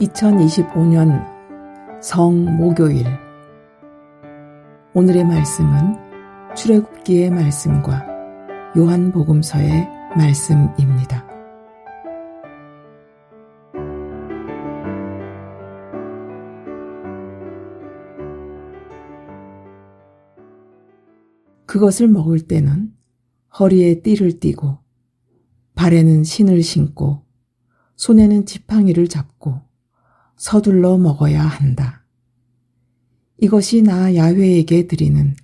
2025년 성목요일. 오늘의 말씀은 출애굽기의 말씀과 요한복음서의 말씀입니다. 그것을 먹을 때는 허리에 띠를 띠고 발에는 신을 신고 손에는 지팡이를 잡고 서둘러 먹어야 한다. 이것이 나 야훼에게 드리는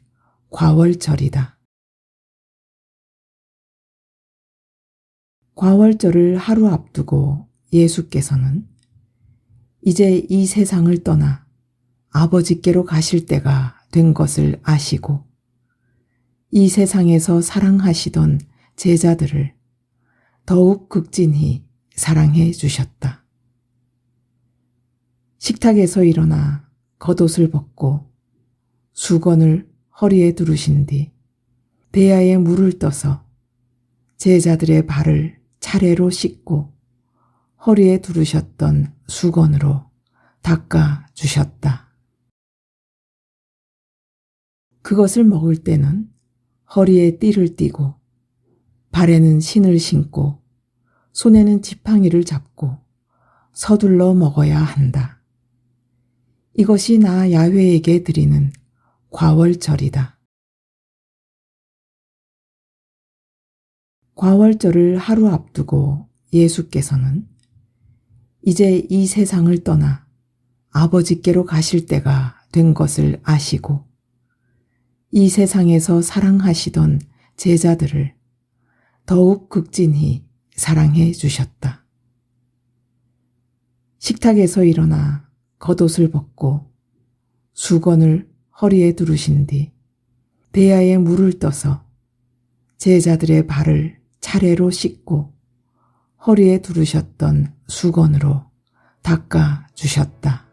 과월절이다. 과월절을 하루 앞두고 예수께서는 이제 이 세상을 떠나 아버지께로 가실 때가 된 것을 아시고 이 세상에서 사랑하시던 제자들을 더욱 극진히 사랑해 주셨다. 식탁에서 일어나 겉옷을 벗고 수건을 허리에 두르신 뒤 대야에 물을 떠서 제자들의 발을 차례로 씻고 허리에 두르셨던 수건으로 닦아 주셨다. 그것을 먹을 때는 허리에 띠를 띠고 발에는 신을 신고 손에는 지팡이를 잡고 서둘러 먹어야 한다. 이것이 나 야훼에게 드리는 과월절이다. 과월절을 하루 앞두고 예수께서는 이제 이 세상을 떠나 아버지께로 가실 때가 된 것을 아시고 이 세상에서 사랑하시던 제자들을 더욱 극진히 사랑해 주셨다. 식탁에서 일어나 겉옷을 벗고 수건을 허리에 두르신 뒤 대야에 물을 떠서 제자들의 발을 차례로 씻고 허리에 두르셨던 수건으로 닦아 주셨다.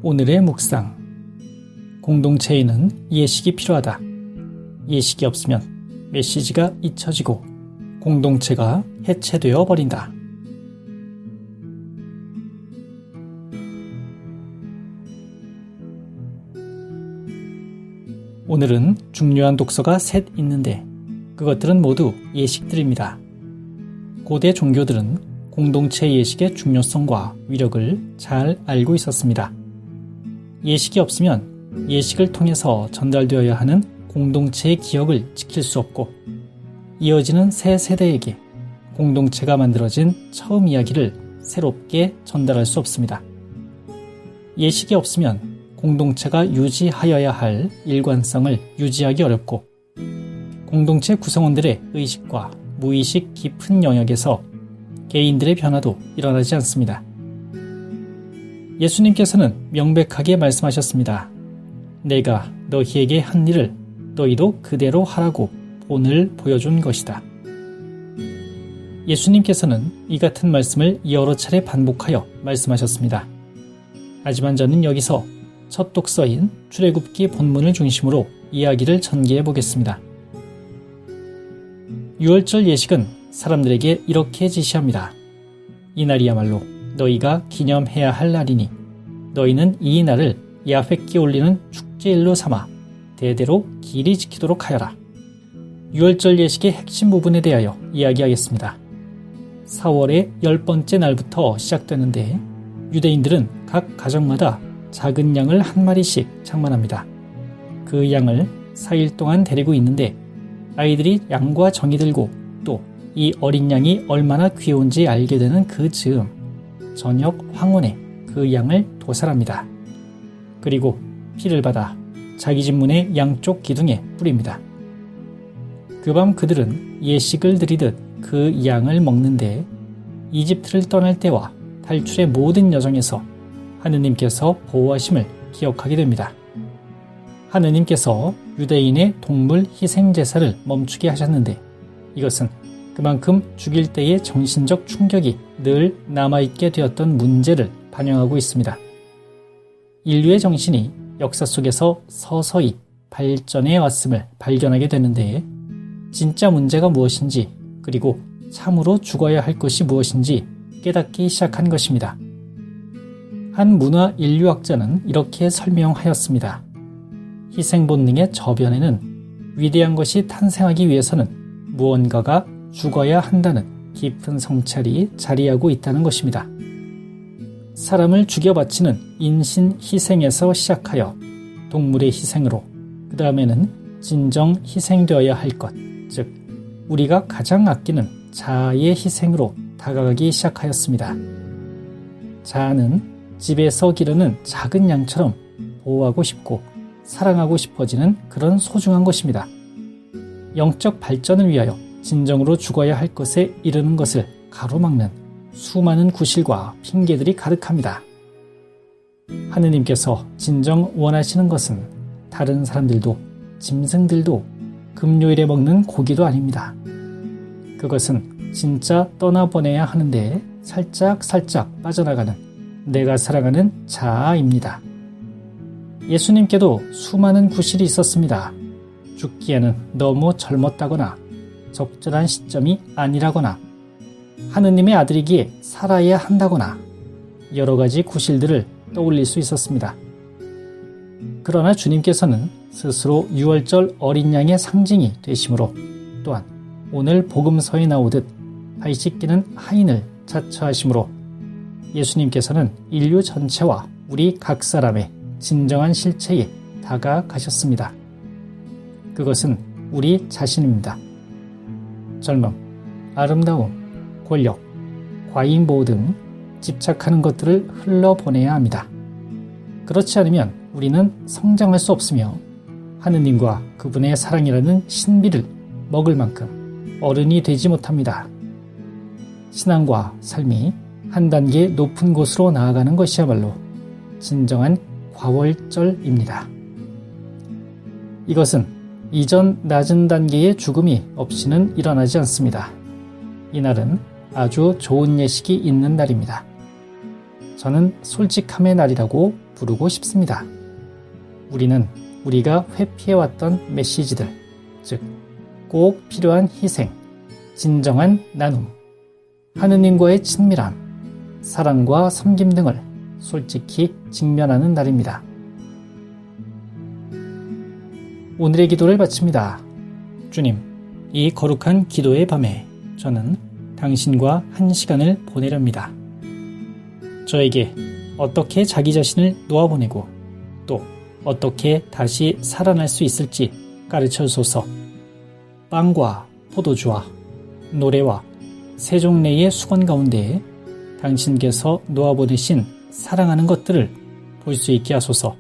오늘의 묵상. 공동체에는 예식이 필요하다. 예식이 없으면 메시지가 잊혀지고 공동체가 해체되어 버린다. 오늘은 중요한 독서가 셋 있는데 그것들은 모두 예식들입니다. 고대 종교들은 공동체 예식의 중요성과 위력을 잘 알고 있었습니다. 예식이 없으면 예식을 통해서 전달되어야 하는 공동체의 기억을 지킬 수 없고 이어지는 새 세대에게 공동체가 만들어진 처음 이야기를 새롭게 전달할 수 없습니다. 예식이 없으면 공동체가 유지하여야 할 일관성을 유지하기 어렵고 공동체 구성원들의 의식과 무의식 깊은 영역에서 개인들의 변화도 일어나지 않습니다. 예수님께서는 명백하게 말씀하셨습니다. 내가 너희에게 한 일을 너희도 그대로 하라고 본을 보여준 것이다. 예수님께서는 이 같은 말씀을 여러 차례 반복하여 말씀하셨습니다. 하지만 저는 여기서 첫 독서인 출애굽기 본문을 중심으로 이야기를 전개해 보겠습니다. 유월절 예식은 사람들에게 이렇게 지시합니다. 이날이야말로 너희가 기념해야 할 날이니 너희는 이 날을 야훼께 올리는 축제일로 삼아 대대로 길이 지키도록 하여라. 유월절 예식의 핵심 부분에 대하여 이야기하겠습니다. 4월의 10번째 날부터 시작되는데 유대인들은 각 가정마다 작은 양을 한 마리씩 장만합니다. 그 양을 4일 동안 데리고 있는데 아이들이 양과 정이 들고 또 이 어린 양이 얼마나 귀여운지 알게 되는 그 즈음 저녁 황혼에 그 양을 도살합니다. 그리고 피를 받아 자기 집 문의 양쪽 기둥에 뿌립니다. 그 밤 그들은 예식을 드리듯 그 양을 먹는데 이집트를 떠날 때와 탈출의 모든 여정에서 하느님께서 보호하심을 기억하게 됩니다. 하느님께서 유대인의 동물 희생 제사를 멈추게 하셨는데 이것은 그만큼 죽일 때의 정신적 충격이 늘 남아있게 되었던 문제를 반영하고 있습니다. 인류의 정신이 역사 속에서 서서히 발전해 왔음을 발견하게 되는데 진짜 문제가 무엇인지 그리고 참으로 죽어야 할 것이 무엇인지 깨닫기 시작한 것입니다. 한 문화 인류학자는 이렇게 설명하였습니다. 희생 본능의 저변에는 위대한 것이 탄생하기 위해서는 무언가가 죽어야 한다는 깊은 성찰이 자리하고 있다는 것입니다. 사람을 죽여 바치는 인신 희생에서 시작하여 동물의 희생으로 그 다음에는 진정 희생되어야 할 것, 즉 우리가 가장 아끼는 자아의 희생으로 다가가기 시작하였습니다. 자아는 집에서 기르는 작은 양처럼 보호하고 싶고 사랑하고 싶어지는 그런 소중한 것입니다. 영적 발전을 위하여 진정으로 죽어야 할 것에 이르는 것을 가로막는 수많은 구실과 핑계들이 가득합니다. 하느님께서 진정 원하시는 것은 다른 사람들도 짐승들도 금요일에 먹는 고기도 아닙니다. 그것은 진짜 떠나보내야 하는데 살짝 빠져나가는 내가 사랑하는 자아입니다. 예수님께도 수많은 구실이 있었습니다. 죽기에는 너무 젊었다거나 적절한 시점이 아니라거나 하느님의 아들이기에 살아야 한다거나 여러 가지 구실들을 떠올릴 수 있었습니다. 그러나 주님께서는 스스로 유월절 어린 양의 상징이 되심으로 또한 오늘 복음서에 나오듯 발 씻기는 하인을 자처하심으로 예수님께서는 인류 전체와 우리 각 사람의 진정한 실체에 다가가셨습니다. 그것은 우리 자신입니다. 젊음, 아름다움, 권력, 과잉보호 등 집착하는 것들을 흘러보내야 합니다. 그렇지 않으면 우리는 성장할 수 없으며 하느님과 그분의 사랑이라는 신비를 먹을 만큼 어른이 되지 못합니다. 신앙과 삶이 한 단계 높은 곳으로 나아가는 것이야말로 진정한 과월절입니다. 이것은 이전 낮은 단계의 죽음이 없이는 일어나지 않습니다. 이날은 아주 좋은 예식이 있는 날입니다. 저는 솔직함의 날이라고 부르고 싶습니다. 우리는 우리가 회피해왔던 메시지들, 즉 꼭 필요한 희생, 진정한 나눔, 하느님과의 친밀함, 사랑과 섬김 등을 솔직히 직면하는 날입니다. 오늘의 기도를 바칩니다. 주님, 이 거룩한 기도의 밤에 저는 당신과 한 시간을 보내렵니다. 저에게 어떻게 자기 자신을 놓아보내고 또 어떻게 다시 살아날 수 있을지 가르쳐 주소서. 빵과 포도주와 노래와 세종례의 수건 가운데에 당신께서 놓아보내신 사랑하는 것들을 볼 수 있게 하소서.